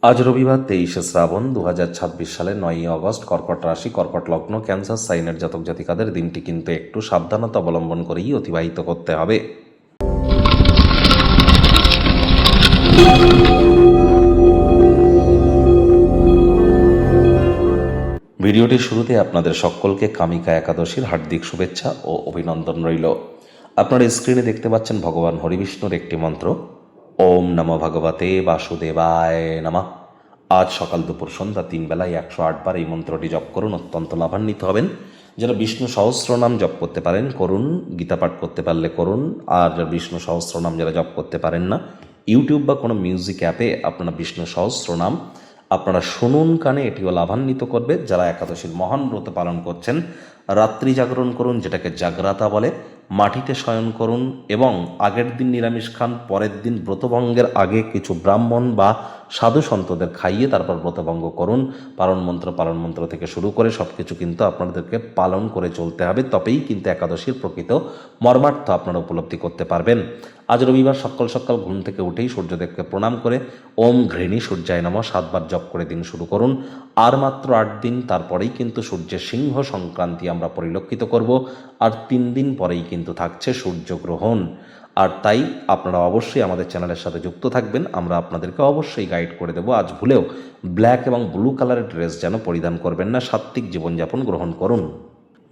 আজ রবিবার 23শে শ্রাবণ 2026 সালের 9ই অগস্ট। কর্কট রাশি, কর্কট লগ্ন, ক্যান্সার সাইনের জাতক জাতিকাদের দিনটি কিন্তু একটু সাবধানতা অবলম্বন করেই অতিবাহিত করতে হবে। ভিডিওটির শুরুতে আপনাদের সকলকে কামিকা একাদশীর হার্দিক শুভেচ্ছা ও অভিনন্দন রইল। আপনারা স্ক্রিনে দেখতে পাচ্ছেন ভগবান হরিবিষ্ণুর একটি মন্ত্র, ওম নমো ভগবতে বাসুদেবায় নমঃ। আজ সকাল দুপুর সন্ধ্যা 3 বেলায় 108 বার এই মন্ত্রটি জপ করুন, অত্যন্ত লাভান্বিত হবেন। যারা বিষ্ণু সহস্রনাম জপ করতে পারেন করুন, গীতা পাঠ করতে পারলে করুন। আর বিষ্ণু সহস্রনাম যারা জপ করতে পারেন না, ইউটিউব বা কোনো মিউজিক অ্যাপে আপনারা বিষ্ণু সহস্রনাম আপনারা শুনুন কানে, এটিও লাভান্বিত করবে। যারা একাদশীর মহান ব্রত পালন করছেন, রাত্রি জাগরণ করুন, যেটাকে জাগ্রাতা বলে। মাটিতে শয়ন করুন এবং আগের দিন নিরামিষ খান, পরের দিন ব্রতভঙ্গের আগে কিছু ব্রাহ্মণ বা সাধু সন্তদের খাইয়ে তারপর ব্রতভঙ্গ করুন। পালন মন্ত্র থেকে শুরু করে সব কিছু কিন্তু আপনাদেরকে পালন করে চলতে হবে, তবেই কিন্তু একাদশীর প্রকৃত মর্মার্থ আপনারা উপলব্ধি করতে পারবেন। আজ রবিবার সকাল সকাল ঘুম থেকে উঠেই সূর্যদেবকে প্রণাম করে ওম ঘৃণী সূর্যায় নমঃ 7 বার জপ করে দিন শুরু করুন। আর মাত্র 8 দিন, তারপরেই কিন্তু সূর্যের সিংহ সংক্রান্তি আমরা পরিলক্ষিত করব। আর 3 দিন পরেই কিন্তু থাকছে সূর্যগ্রহণ। আর তাই আপনারা অবশ্যই আমাদের চ্যানেলের সাথে যুক্ত থাকবেন। আমরা আপনাদেরকে অবশ্যই গাইড করে দেবো। আজ ভুলেও ব্ল্যাক এবং ব্লু কালারের ড্রেস যেন পরিধান করবেন না, সাত্ত্বিক জীবনযাপন গ্রহণ করুন।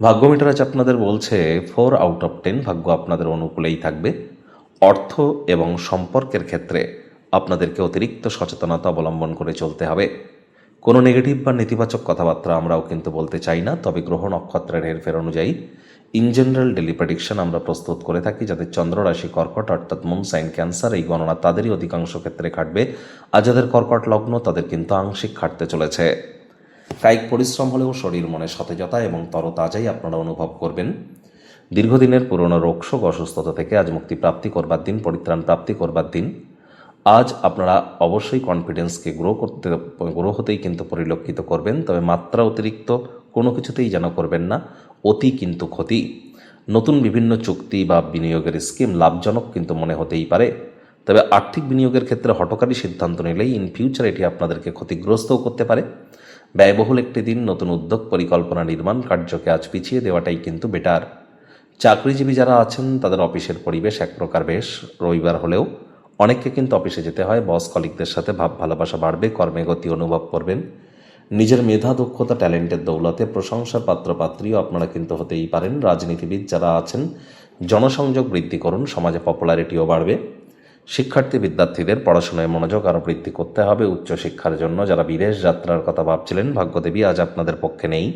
ভাগ্য মিটার আজ আপনাদের বলছে 4 আউট অফ 10, ভাগ্য আপনাদের অনুকূলেই থাকবে। অর্থ এবং সম্পর্কের ক্ষেত্রে আপনাদেরকে অতিরিক্ত সচেতনতা অবলম্বন করে চলতে হবে। কোনো নেগেটিভ বা নেতিবাচক কথাবার্তা আমরাও কিন্তু বলতে চাই না, তবে গ্রহ নক্ষত্রের হেরফের অনুযায়ী ইন জেনারেল ডেলি প্রেডিকশন আমরা প্রস্তুত করে থাকি। যাদের চন্দ্র রাশি কর্কট অর্থাৎ মুন সাইন ক্যান্সার, এই গণনা তাদেরই অধিকাংশ ক্ষেত্রে খাটবে। আর যাদের কর্কট লগ্ন তাদের কিন্তু আংশিক খাটতে চলেছে। কায়িক পরিশ্রম হলেও শরীর মনে সতেজতা এবং তরতাজাই আপনারা অনুভব করবেন। দীর্ঘদিনের পুরনো রোগশোক অসুস্থতা থেকে আজ মুক্তি প্রাপ্তি করবার দিন, পরিত্রাণ প্রাপ্তি করবার দিন। আজ আপনারা অবশ্যই কনফিডেন্সকে গ্রো হতেই কিন্তু পরিলক্ষিত করবেন, তবে মাত্রা অতিরিক্ত কোনো কিছুতেই যেন করবেন না, অতি কিন্তু ক্ষতি। নতুন বিভিন্ন চুক্তি বা বিনিয়োগের স্কিম লাভজনক কিন্তু মনে হতেই পারে, তবে আর্থিক বিনিয়োগের ক্ষেত্রে হঠকারী সিদ্ধান্ত নিলেই ইন ফিউচার এটি আপনাদেরকে ক্ষতিগ্রস্তও করতে পারে। ব্যয়বহুল একটি দিন, নতুন উদ্যোগ পরিকল্পনা নির্মাণ কার্যকে আজ পিছিয়ে দেওয়াটাই কিন্তু বেটার। চাকরিজীবী যারা আছেন তাদের অফিসের পরিবেশ এক প্রকার বেশ, রবিবার হলেও অনেককে কিন্তু অফিসে যেতে হয়। বস কলিগদের সাথে ভাব ভালোবাসা বাড়বে, কর্মে গতি অনুভব করবেন। নিজের মেধা দক্ষতা ট্যালেন্টের দৌলতে প্রশংসার পাত্রপাত্রীও আপনারা কিন্তু হতেই পারেন। রাজনীতিবিদ যারা আছেন জনসংযোগ বৃদ্ধি করুন, সমাজে পপুলারিটিও বাড়বে। শিক্ষার্থী বিদ্যার্থীদের পড়াশোনায় মনোযোগ আরও বৃদ্ধি করতে হবে। উচ্চশিক্ষার জন্য যারা বিদেশ যাত্রার কথা ভাবছিলেন, ভাগ্যদেবী আজ আপনাদের পক্ষে নেই।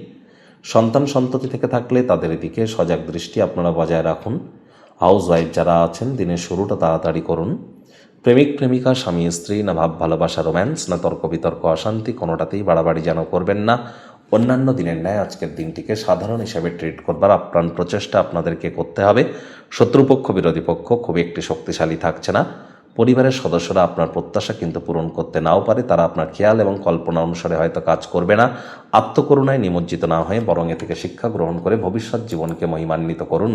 সন্তান সন্ততি থেকে থাকলে তাদের দিকে সজাগ দৃষ্টি আপনারা বজায় রাখুন। হাউস ওয়াইফ যারা আছেন দিনের শুরুটা তাড়াতাড়ি করুন। প্রেমিক প্রেমিকা, স্বামী স্ত্রী, না ভাব ভালোবাসা রোম্যান্স, না তর্ক বিতর্ক অশান্তি, কোনোটাতেই বাড়াবাড়ি যেন করবেন না। অন্যান্য দিনের ন্যায় আজকের দিনটিকে সাধারণ হিসেবে ট্রিট করবার আপ্রাণ প্রচেষ্টা আপনাদেরকে করতে হবে। শত্রুপক্ষ বিরোধী পক্ষ খুব একটি শক্তিশালী থাকছে না। পরিবারের সদস্যরা আপনার প্রত্যাশা কিন্তু পূরণ করতে নাও পারে, তারা আপনার খেয়াল এবং কল্পনা অনুসারে হয়তো কাজ করবে না। আত্মকরুণায় নিমজ্জিত না হয়ে বরং এ থেকে শিক্ষা গ্রহণ করে ভবিষ্যৎ জীবনকে মহিমান্বিত করুন।